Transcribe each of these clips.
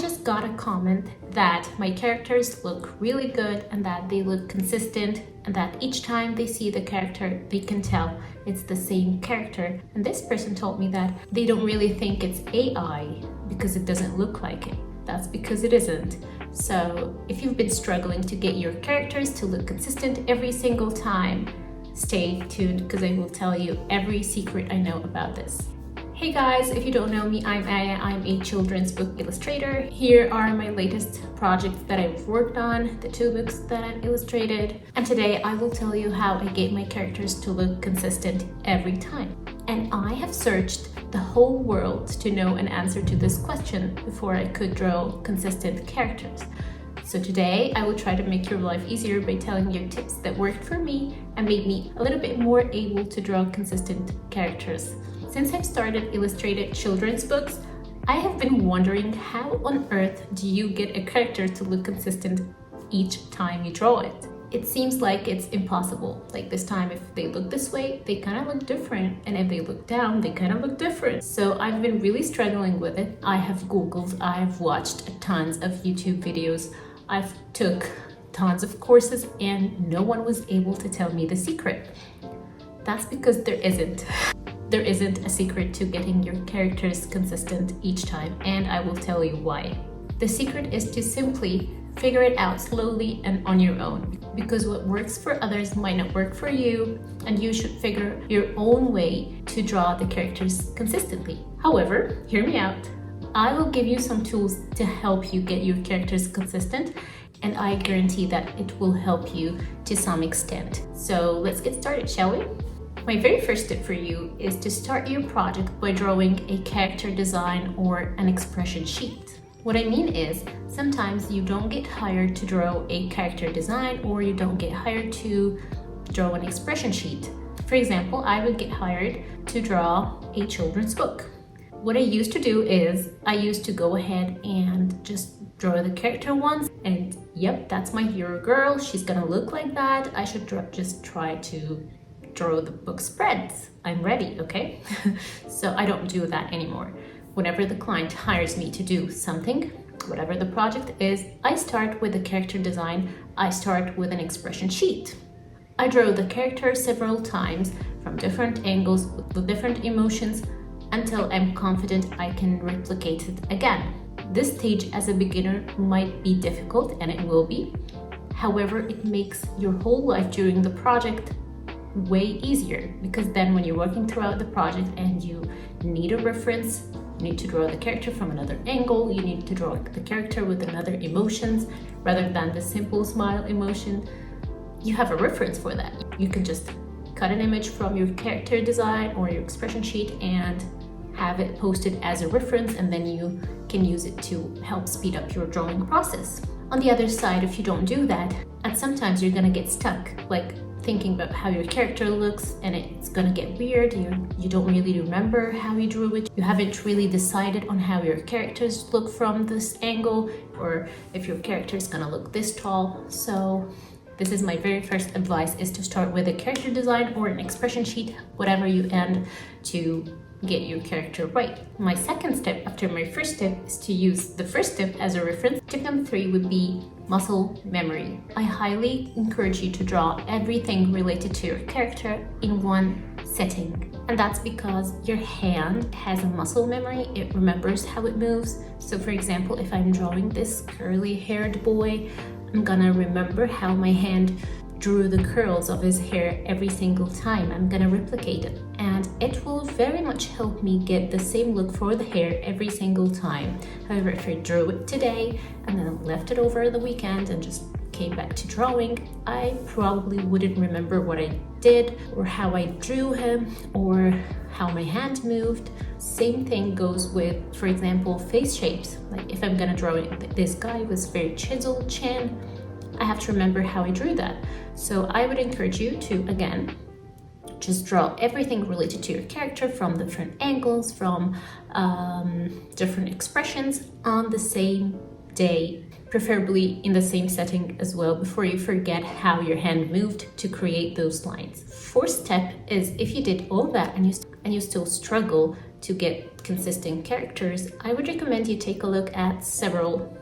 just got a comment that my characters look really good and that they look consistent and that each time they see the character, they can tell it's the same character. And this person told me that they don't really think it's AI because it doesn't look like it. That's because it isn't. So if you've been struggling to get your characters to look consistent every single time, stay tuned because I will tell you every secret I know about this. Hey guys, if you don't know me, I'm Aya. I'm a children's book illustrator. Here are my latest projects that I've worked on, the 2 books that I've illustrated. And today I will tell you how I get my characters to look consistent every time. And I have searched the whole world to know an answer to this question before I could draw consistent characters. So today I will try to make your life easier by telling you tips that worked for me and made me a little bit more able to draw consistent characters. Since I've started illustrated children's books, I have been wondering how on earth do you get a character to look consistent each time you draw it? It seems like it's impossible. Like this time, if they look this way, they kind of look different. And if they look down, they kind of look different. So I've been really struggling with it. I have Googled, I've watched tons of YouTube videos. I've took tons of courses and no one was able to tell me the secret. That's because there isn't. There isn't a secret to getting your characters consistent each time, and I will tell you why. The secret is to simply figure it out slowly and on your own, because what works for others might not work for you, and you should figure your own way to draw the characters consistently. However, hear me out. I will give you some tools to help you get your characters consistent, and I guarantee that it will help you to some extent. So let's get started, shall we? My very first tip for you is to start your project by drawing a character design or an expression sheet. What I mean is, sometimes you don't get hired to draw a character design or you don't get hired to draw an expression sheet. For example, I would get hired to draw a children's book. What I used to do is, I used to go ahead and just draw the character once and yep, that's my hero girl, she's gonna look like that. I should just try to draw the book spreads. I'm ready, okay? So I don't do that anymore. Whenever the client hires me to do something, whatever the project is, I start with the character design. I start with an expression sheet. I draw the character several times from different angles with different emotions until I'm confident I can replicate it again. This stage as a beginner might be difficult, and it will be. However, it makes your whole life during the project way easier, because then when you're working throughout the project and you need a reference, you need to draw the character from another angle, you need to draw the character with another emotions rather than the simple smile emotion, you have a reference for that. You can just cut an image from your character design or your expression sheet and have it posted as a reference, and then you can use it to help speed up your drawing process. On the other side, if you don't do that, and sometimes you're gonna get stuck, like thinking about how your character looks, and it's gonna get weird. You don't really remember how you drew it. You haven't really decided on how your characters look from this angle, or if your character is gonna look this tall. So this is my very first advice, is to start with a character design or an expression sheet, whatever you end, to get your character right. My second step after my first tip is to use the first tip as a reference. Tip number 3 would be muscle memory. I highly encourage you to draw everything related to your character in one setting. And that's because your hand has a muscle memory. It remembers how it moves. So for example, if I'm drawing this curly haired boy, I'm gonna remember how my hand drew the curls of his hair every single time. I'm gonna replicate it, and it will very much help me get the same look for the hair every single time. However, if I drew it today and then left it over the weekend and just came back to drawing, I probably wouldn't remember what I did or how I drew him or how my hand moved. Same thing goes with, for example, face shapes. Like if I'm gonna draw this guy with very chiseled chin, I have to remember how I drew that. So I would encourage you to, again, just draw everything related to your character from different angles, from different expressions on the same day, preferably in the same setting as well, before you forget how your hand moved to create those lines. Fourth step is, if you did all that and you still struggle to get consistent characters, I would recommend you take a look at several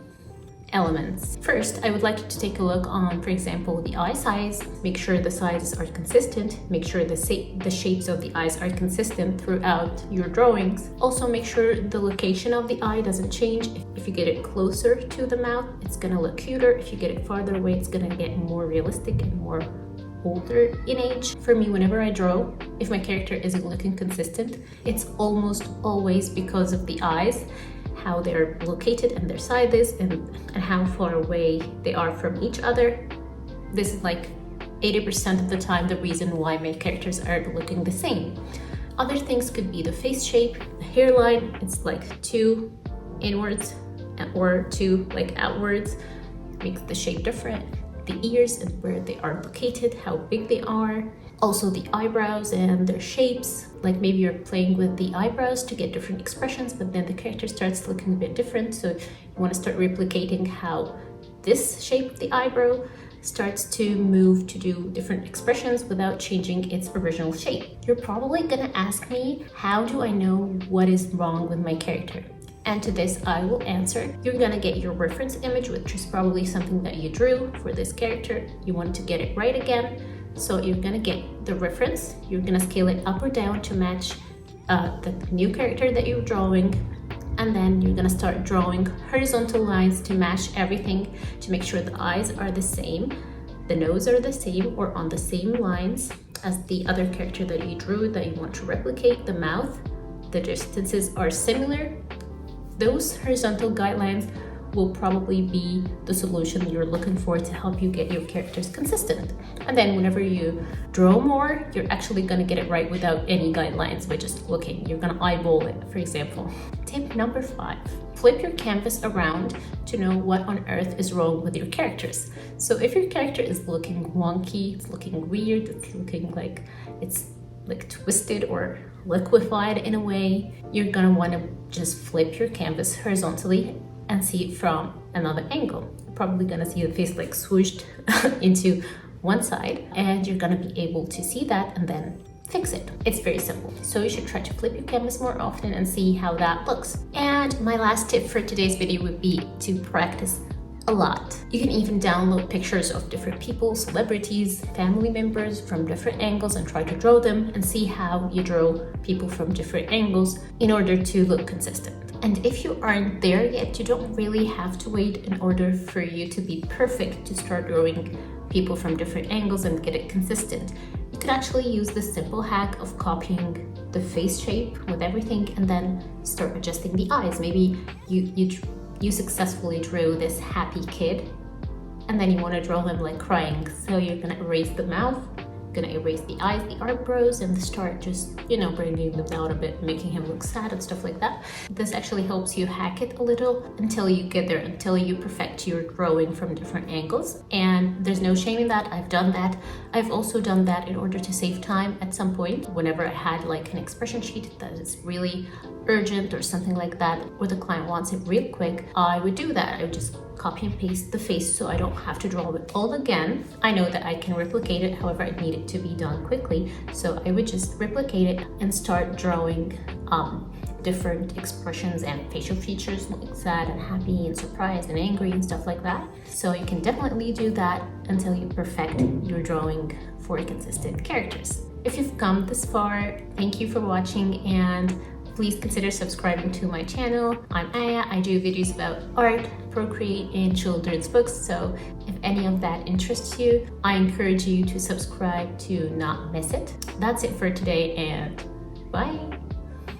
elements. First, I would like you to take a look on, for example, the eye size. Make sure the sizes are consistent. Make sure the shapes of the eyes are consistent throughout your drawings. Also, make sure the location of the eye doesn't change. If you get it closer to the mouth, it's gonna look cuter. If you get it farther away, it's gonna get more realistic and more older in age. For me, whenever I draw, if my character isn't looking consistent, it's almost always because of the eyes, how they're located and their sizes, and how far away they are from each other. This is like 80% of the time the reason why my characters aren't looking the same. Other things could be the face shape, the hairline. It's like too inwards or too like outwards, makes the shape different. The ears and where they are located, how big they are. Also the eyebrows and their shapes. Like maybe you're playing with the eyebrows to get different expressions, but then the character starts looking a bit different. So you want to start replicating how this shape of the eyebrow starts to move to do different expressions without changing its original shape. You're probably gonna ask me, how do I know what is wrong with my character? And to this I will answer. You're gonna get your reference image, which is probably something that you drew for this character. You want to get it right again. So you're gonna get the reference, you're gonna scale it up or down to match the new character that you're drawing, and then you're gonna start drawing horizontal lines to match everything, to make sure the eyes are the same, the nose are the same or on the same lines as the other character that you drew that you want to replicate, the mouth, the distances are similar. Those horizontal guidelines will probably be the solution you're looking for to help you get your characters consistent. And then whenever you draw more, you're actually gonna get it right without any guidelines by just looking. You're gonna eyeball it, for example. Tip number 5, flip your canvas around to know what on earth is wrong with your characters. So if your character is looking wonky, it's looking weird, it's looking like it's like twisted or liquefied in a way, you're gonna wanna just flip your canvas horizontally and see it from another angle. You're probably gonna see the face like swooshed into one side, and you're gonna be able to see that and then fix it. It's very simple. So you should try to flip your canvas more often and see how that looks. And my last tip for today's video would be to practice a lot. You can even download pictures of different people, celebrities, family members from different angles and try to draw them and see how you draw people from different angles in order to look consistent. And if you aren't there yet, you don't really have to wait in order for you to be perfect to start drawing people from different angles and get it consistent. You could actually use the simple hack of copying the face shape with everything and then start adjusting the eyes. Maybe you successfully drew this happy kid and then you want to draw him like crying. So you're gonna erase the mouth, gonna erase the eyes, the eyebrows, and start just, bringing them down a bit, making him look sad and stuff like that. This actually helps you hack it a little until you get there, until you perfect your drawing from different angles. And there's no shame in that. I've done that. I've also done that in order to save time at some point. Whenever I had like an expression sheet that is really urgent or something like that, or the client wants it real quick, I would do that. I would just copy and paste the face so I don't have to draw it all again. I know that I can replicate it, however I need it to be done quickly, so I would just replicate it and start drawing different expressions and facial features like sad and happy and surprised and angry and stuff like that. So you can definitely do that until you perfect your drawing for consistent characters. If you've come this far, thank you for watching, and please consider subscribing to my channel. I'm Aya. I do videos about art, Procreate, and children's books. So if any of that interests you, I encourage you to subscribe to not miss it. That's it for today, and bye.